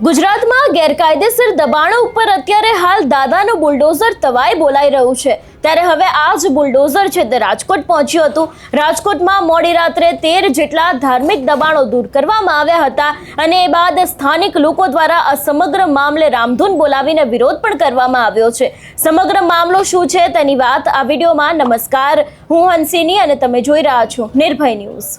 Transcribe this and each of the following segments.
ગુજરાતમાં ગેરકાયદેસર દબાણો ઉપર અત્યારે હાલ દાદાનું બુલડોઝર તવાઈ બોલાઈ રહ્યું છે, ત્યારે હવે આ જ બુલડોઝર છે તે રાજકોટ પહોંચ્યું હતું. રાજકોટમાં મોડી રાત્રે 13 જેટલા ધાર્મિક દબાણો દૂર કરવામાં આવ્યા હતા અને એ બાદ સ્થાનિક લોકો દ્વારા આ સમગ્ર મામલે રામધૂન બોલાવીને વિરોધ પણ કરવામાં આવ્યો છે. સમગ્ર મામલો શું છે તેની વાત આ વિડીયોમાં. નમસ્કાર, હું હંસિની અને તમે જોઈ રહ્યા છો નિર્ભય ન્યૂઝ.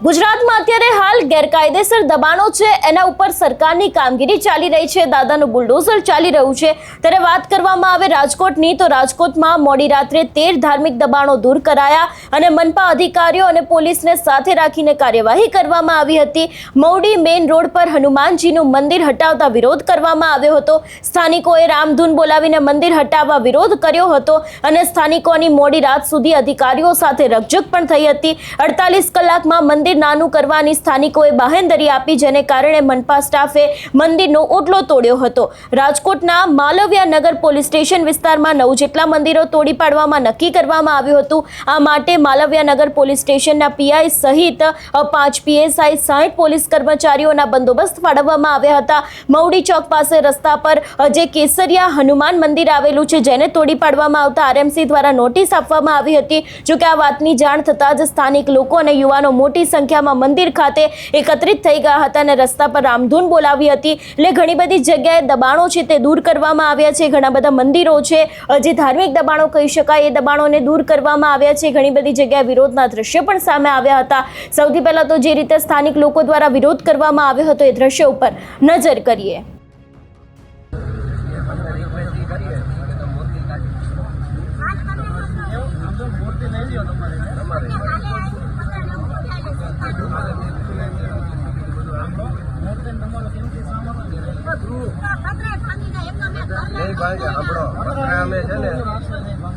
ગુજરાતમાં અત્યારે હાલ ગેરકાયદેસર દબાણો છે એના ઉપર સરકારની કામગીરી ચાલી રહી છે, દાદાનું બુલડોઝર ચાલી રહ્યું છે. ત્યારે વાત કરવામાં આવે રાજકોટની, તો રાજકોટમાં મોડી રાત્રે 13 ધાર્મિક દબાણો દૂર કરાયા અને મનપા અધિકારીઓ અને પોલીસને સાથે રાખીને કાર્યવાહી કરવામાં આવી હતી. મવડી મેઇન રોડ પર હનુમાનજીનું મંદિર હટાવતા વિરોધ કરવામાં આવ્યો હતો. સ્થાનિકોએ રામધૂન બોલાવીને મંદિર હટાવવા વિરોધ કર્યો હતો અને સ્થાનિકોની મોડી રાત સુધી અધિકારીઓ સાથે રકઝક પણ થઈ હતી. 48 કલાકમાં મંદિર નાનું કરવાની સ્થાનિકોએ બાહેંધરી આપી, જેને કારણે મનપા સ્ટાફે મંદિરનો ઓટલો તોડ્યો હતો. રાજકોટના માલવ્યા નગર પોલીસ સ્ટેશન વિસ્તારમાં 9 જેટલા મંદિરો તોડી પાડવામાં નક્કી કરવામાં આવ્યું હતું. આ માટે માલવ્યા નગર પોલીસ સ્ટેશનના પીઆઈ સહિત 5 પીએસઆઈ 60 પોલીસ કર્મચારીઓના બંદોબસ્ત ફાળવવામાં આવ્યા હતા. મવડી ચોક પાસે રસ્તા પર જે કેસરિયા હનુમાન મંદિર આવેલું છે, જેને તોડી પાડવામાં આવતા આરએમસી દ્વારા નોટિસ આપવામાં આવી હતી. જોકે આ વાતની જાણ થતાં જ સ્થાનિક લોકો અને યુવાનો મોટી સંખ્યામાં મંદિર ખાતે એકત્રિત થઈ ગયા હતા અને રસ્તા પર રામધૂન બોલાવી હતી. એટલે ઘણી બધી જગ્યાએ દબાણો છે તે દૂર કરવામાં આવ્યા છે. ઘણા બધા મંદિરો છે જે ધાર્મિક દબાણો કહી શકાય, એ દબાણોને દૂર કરવામાં આવ્યા છે. ઘણી બધી જગ્યાએ વિરોધના દ્રશ્યો પણ સામે આવ્યા હતા. સૌથી પહેલા તો જે રીતે સ્થાનિક લોકો દ્વારા વિરોધ કરવામાં આવ્યો હતો એ દ્રશ્યો ઉપર નજર કરીએ.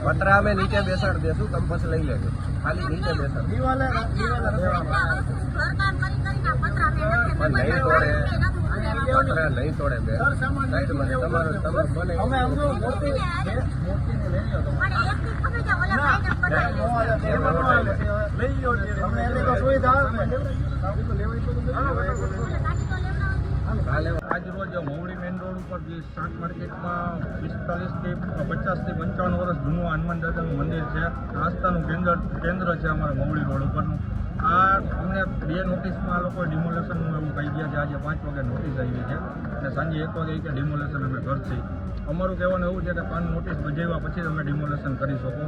પતરા અમે નીચે બેસાડ દેશું, તમે પછી લઈ લેજો. ખાલી નીચે બેસાડ નહીં તોડે બે સાઈડમાં તમારું બને આજ રોજ મવડી મેઇન રોડ ઉપર જે શાક માર્કેટમાં 45 થી 55 વર્ષ જૂનું હનુમાન દાદાનું મંદિર છે, આસ્થાનું કેન્દ્ર છે અમારા મવડી રોડ ઉપરનું. આ અમને 2 નોટિસમાં આ લોકોએ ડિમોલેશનનું એવું કહી ગયા છે. આજે 5 વાગે નોટિસ આવી છે અને સાંજે 1 વાગે કે ડિમોલેશન અમે કરશે. અમારું કહેવાનું એવું છે કે 5 નોટિસ બજાવ્યા પછી તમે ડિમોલેશન કરી શકો.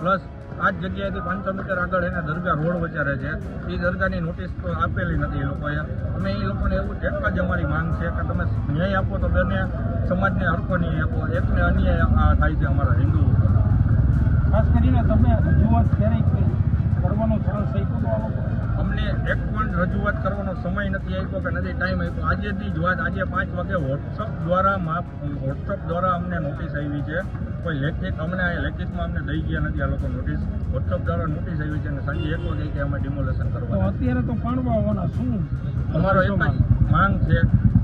પ્લસ આ જ જગ્યાએથી 500 મીટર આગળ એના દરગાહ રોડ વચારે છે, એ દરગાહની નોટિસ તો આપેલી નથી એ લોકોએ. અમે એ લોકોને એવું એક જ અમારી માંગ છે કે તમે ન્યાય આપો તો બંને સમાજને હરખો ન્યાય આપો. એકને અન્યાય થાય છે અમારા હિન્દુ ઉપર. ખાસ કરીને તમે રજૂઆત ક્યારેય કરવાનો ચાન્સ આપ્યો? અમને એક પણ રજૂઆત કરવાનો સમય નથી આપ્યો કે નથી ટાઈમ આપ્યો. આજેથી જ વાત, આજે 5 વાગે વોટ્સઅપ દ્વારા અમને નોટિસ આવી છે. કોઈ લેખિત લેખિતમાં અમને દઈ ગયા નથી આ લોકો નોટિસ. વોટ્સઅપ દ્વારા નોટિસ આવી છે અને સાંજે 1 વાગે કે અમે ડિમોલેશન કરવા. અત્યારે તો પાડવા આવવાના શું? અમારો એક જ માંગ છે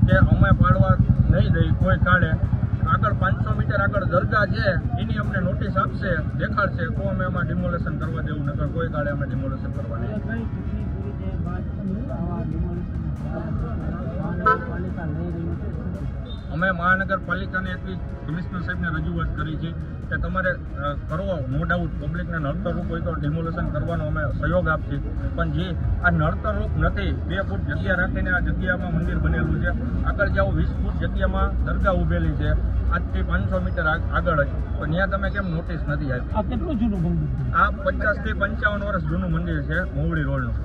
કે અમે પાડવા નહીં દઈ કોઈ કાળે. આગળ 500 મીટર આગળ દરગાહ છે, એની અમને નોટિસ આપશે, દેખાડશે તો અમે એમાં ડિમોલેશન કરવા દેવું, નકર કોઈ કાળે અમે ડિમોલેશન કરવા નહીં. અમે મહાનગરપાલિકાને એટલી કમિશનર સાહેબને રજૂઆત કરી છે કે તમારે કરવો, નો ડાઉટ પબ્લિકને નડતરરૂપ હોય તો ડિમોલેશન કરવાનો અમે સહયોગ આપીએ. પણ જે આ નડતરરૂપ નથી, 2 ફૂટ જગ્યા રાખીને આ જગ્યામાં મંદિર બનેલું છે. આગળ જાઓ 20 ફૂટ જગ્યામાં દરગાહ ઉભેલી છે, આજથી 500 મીટર આગળ જ. તો ત્યાં તમે કેમ નોટિસ નથી આપી? આ કેટલું જૂનું મંદિર? આ 50 થી 55 વર્ષ જૂનું મંદિર છે મવડી રોડનું.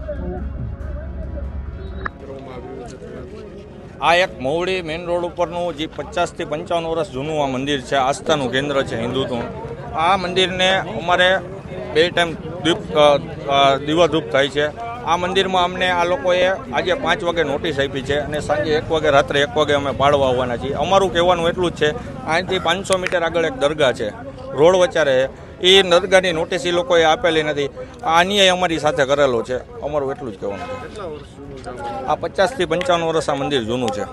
આ એક મવડી મેઇન રોડ ઉપરનું જે 50 થી 55 વર્ષ જૂનું આ મંદિર છે, આસ્થાનું કેન્દ્ર છે હિન્દુત્વનું. આ મંદિરને અમારે 2 ટાઈમ દીવાધૂપ થાય છે. આ મંદિરમાં અમને આ લોકોએ આજે 5 વાગે નોટિસ આપી છે અને સાંજે 1 વાગે, રાત્રે 1 વાગે અમે પાડવા આવવાના છીએ. અમારું કહેવાનું એટલું જ છે, અહીંથી 500 મીટર આગળ એક દરગાહ છે, રોડ વચારે. એ દરગાહની નોટિસ એ લોકોએ આપેલી નથી. આ અન્યાય અમારી સાથે કરેલો છે. અમારું એટલું જ કહેવાનું છે. આ 50 થી 55 વર્ષ આ મંદિર જૂનું છે.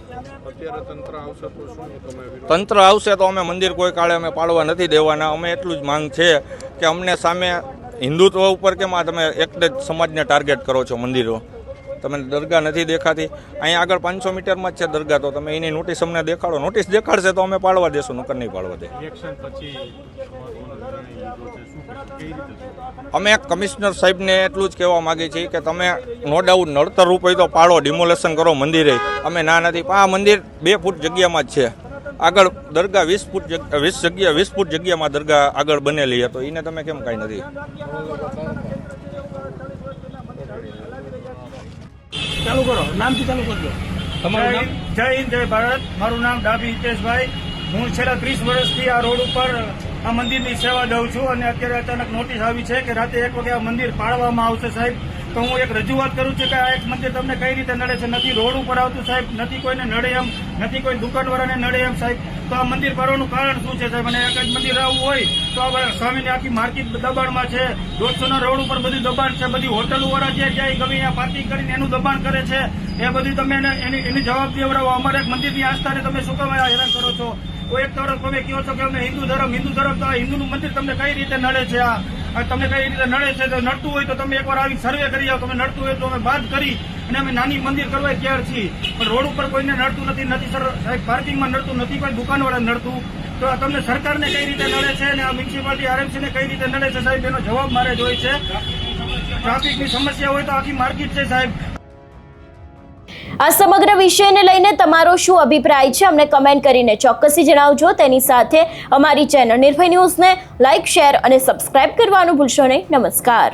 તંત્ર આવશે તો અમે મંદિર કોઈ કાળે અમે પાડવા નથી દેવાના. અમે એટલું જ માંગ છે કે અમને સામે હિન્દુત્વ ઉપર કેમ આ તમે એક જ સમાજને ટાર્ગેટ કરો છો મંદિરો? તમને દરગાહ નથી દેખાતી. અહીંયા આગળ 500 મીટરમાં જ છે દરગાહ, તો તમે એની નોટિસ અમને દેખાડો. નોટિસ દેખાડશે તો અમે પાડવા દેશું, નકર નહીં પાડવા દે. અમે કમિશનર સાહેબને એટલું જ કહેવા માગીએ છીએ કે તમે નો ડાઉટ નડતર રૂપ હોય તો પાડો, ડિમોલેશન કરો મંદિરે. અમે ના નથી. આ મંદિર 2 ફૂટ જગ્યામાં જ છે. આગળ દરગાહ 20 ફૂટ જગ્યામાં દરગાહ આગળ બનેલી હતો, એને તમે કેમ કાંઈ નથી? ચાલુ કરો, નામથી ચાલુ કરજો. તમારું નામ? જય હિન્દ, જય ભારત. મારું નામ ડાભી હિતેશભાઈ. હું છેલ્લા 30 વર્ષથી આ રોડ ઉપર આ મંદિરની સેવા દઉં છું અને અત્યારે અચાનક નોટિસ આવી છે કે રાતે 1 વાગે આ મંદિર પાડવામાં આવશે સાહેબ. તો હું એક રજૂઆત કરું છું કે આ એક મંદિર તમને કઈ રીતે નડે છે? નથી રોડ ઉપર આવતું સાહેબ, નથી કોઈને નડે એમ, નથી કોઈ દુકાનવાળાને નડે એમ સાહેબ. તો આ મંદિર પાડવાનું કારણ શું છે સાહેબ? અને એક જ મંદિર આવવું હોય તો આ સ્વામીની આખી માર્કેટ દબાણમાં છે. 150ના રોડ ઉપર બધું દબાણ છે. બધી હોટલોવાળા જે જાય ગમે ત્યાં પાર્કિંગ કરીને એનું દબાણ કરે છે. એ બધી તમે એની જવાબ દેવડાવો. અમારે એક મંદિરની આસ્થાને તમે શું કામ હેરાન કરો છો? કોઈ એક તરફ તમે કહો છો કે અમે હિન્દુ ધર્મ, તો આ હિન્દુનું મંદિર તમને કઈ રીતે નડે છે? આ તમને કઈ રીતે નડે છે? તો નડતું હોય તો તમે એકવાર આવી સર્વે કરી આવો. તમે નડતું હોય તો અમે બાદ કરી અને અમે નાની મંદિર કરવા તૈયાર છીએ. પણ રોડ ઉપર કોઈને નડતું નથી સર સાહેબ, પાર્કિંગમાં નડતું નથી, કોઈ દુકાનવાળા નડતું. તો આ તમને સરકારને કઈ રીતે નડે છે અને આ મ્યુનિસિપાલિટી આરએમસીને કઈ રીતે નડે છે સાહેબ? એનો જવાબ મારે જોઈએ છે. ટ્રાફિકની સમસ્યા હોય તો આખી માર્કેટ છે સાહેબ. આ સમગ્ર વિષયને લઈને તમારો શું અભિપ્રાય છે અમને કમેન્ટ કરીને ચોક્કસથી જણાવજો. તેની સાથે અમારી ચેનલ નિર્ભય ન્યૂઝને લાઇક, શેર અને સબસ્ક્રાઇબ કરવાનું ભૂલશો નહીં. નમસ્કાર.